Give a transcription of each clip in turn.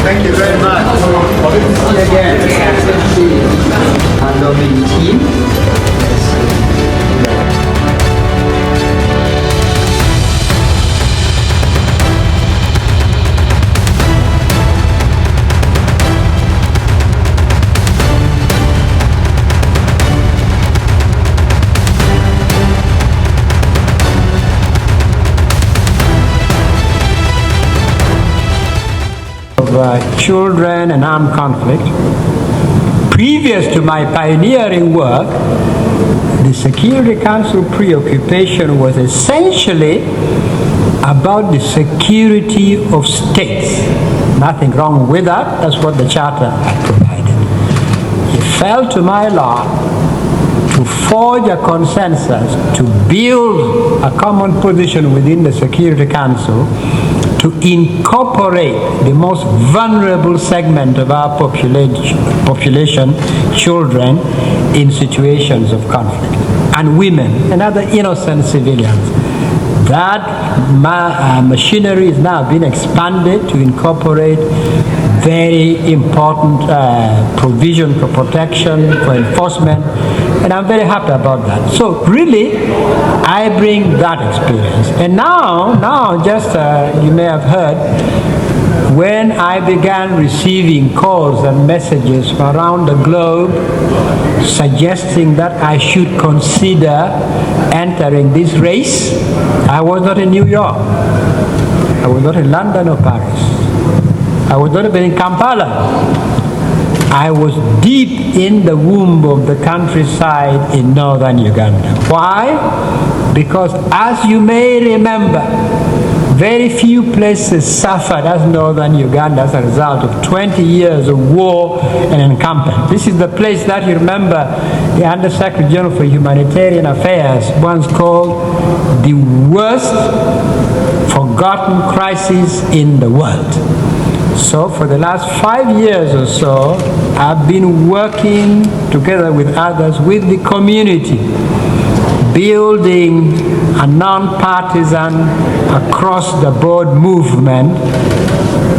Thank you very much. See you again. Lovely team. Children and armed conflict. Previous to my pioneering work, the Security Council preoccupation was essentially about the security of states. Nothing wrong with that. That's what the Charter had provided. It fell to my lot to forge a consensus, to build a common position within the Security Council to incorporate the most vulnerable segment of our population, children, in situations of conflict, and women and other innocent civilians. That machinery is now being expanded to incorporate very important provision for protection, for enforcement, and I'm very happy about that. So really, I bring that experience. And now just you may have heard, when I began receiving calls and messages from around the globe suggesting that I should consider entering this race, I was not in New York. I was not in London or Paris. I was not even in Kampala. I was deep in the womb of the countryside in northern Uganda. Why? Because as you may remember, very few places suffered as northern Uganda as a result of 20 years of war and encampment. This is the place that you remember the Undersecretary General for Humanitarian Affairs once called the worst forgotten crisis in the world. So for the last 5 years or so, I've been working together with others with the community, building a non-partisan, across-the-board movement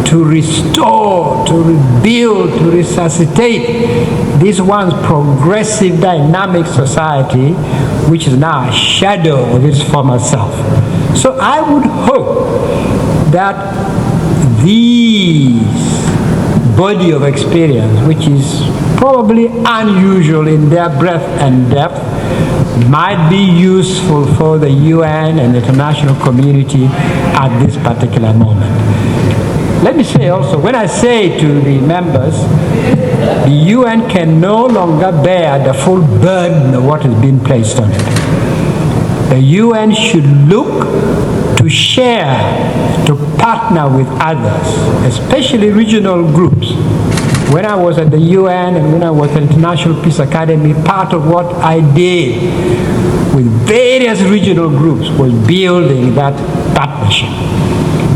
to restore, to rebuild, to resuscitate this once progressive, dynamic society, which is now a shadow of its former self. So I would hope that these body of experience, which is probably unusual in their breadth and depth, might be useful for the UN and the international community at this particular moment. Let me say also, when I say to the members, the UN can no longer bear the full burden of what has been placed on it. The UN should look to share, to partner with others, especially regional groups. When I was at the UN and when I was at the International Peace Academy, part of what I did with various regional groups was building that partnership.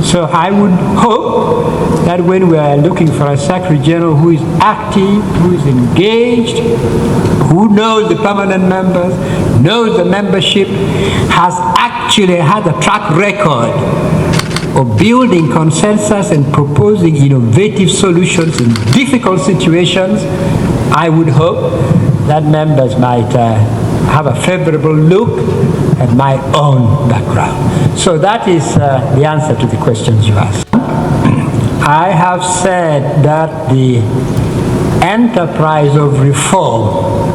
So I would hope that when we are looking for a Secretary General who is active, who is engaged, who knows the permanent members, knows the membership, has actually had a track record of building consensus and proposing innovative solutions in difficult situations, I would hope that members might have a favorable look at my own background. So that is the answer to the questions you asked. I have said that the enterprise of reform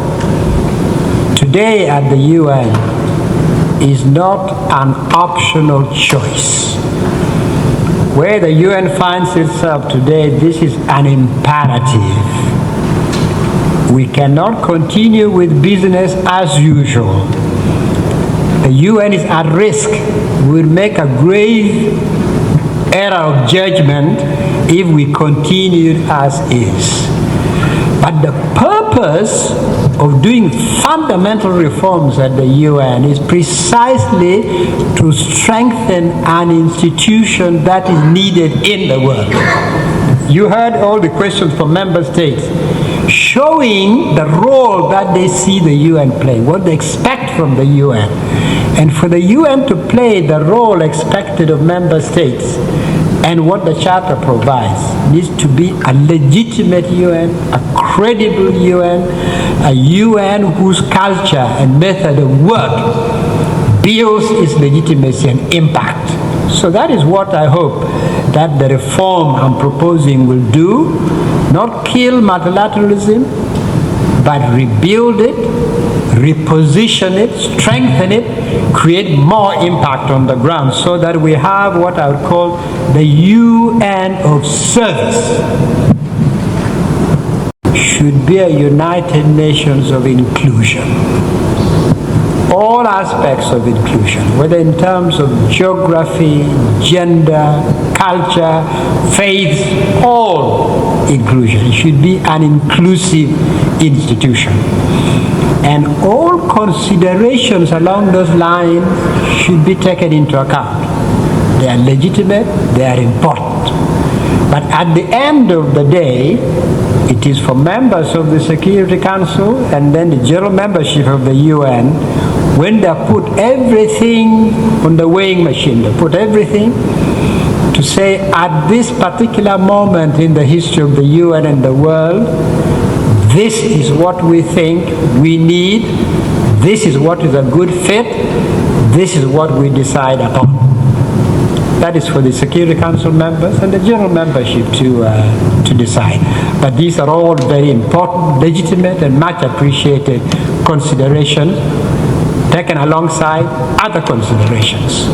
today at the UN is not an optional choice. Where the UN finds itself today, this is an imperative. We cannot continue with business as usual. The UN is at risk. We will make a grave error of judgment if we continued as is. But the purpose purpose of doing fundamental reforms at the UN is precisely to strengthen an institution that is needed in the world. You heard all the questions from member states, showing the role that they see the UN playing, what they expect from the UN. And for the UN to play the role expected of member states and what the Charter provides needs to be a legitimate UN, a credible UN, a UN whose culture and method of work builds its legitimacy and impact. So that is what I hope that the reform I'm proposing will do, not kill multilateralism, but rebuild it, reposition it, strengthen it, create more impact on the ground so that we have what I would call the UN of service. Should be a United Nations of inclusion. All aspects of inclusion, whether in terms of geography, gender, culture, faith, all inclusion. It should be an inclusive institution. And all considerations along those lines should be taken into account. They are legitimate, they are important. But at the end of the day, it is for members of the Security Council and then the general membership of the UN, when they put everything on the weighing machine, they put everything to say at this particular moment in the history of the UN and the world, this is what we think we need, this is what is a good fit, this is what we decide upon. That is for the Security Council members and the general membership to decide. But these are all very important, legitimate, and much appreciated considerations taken alongside other considerations.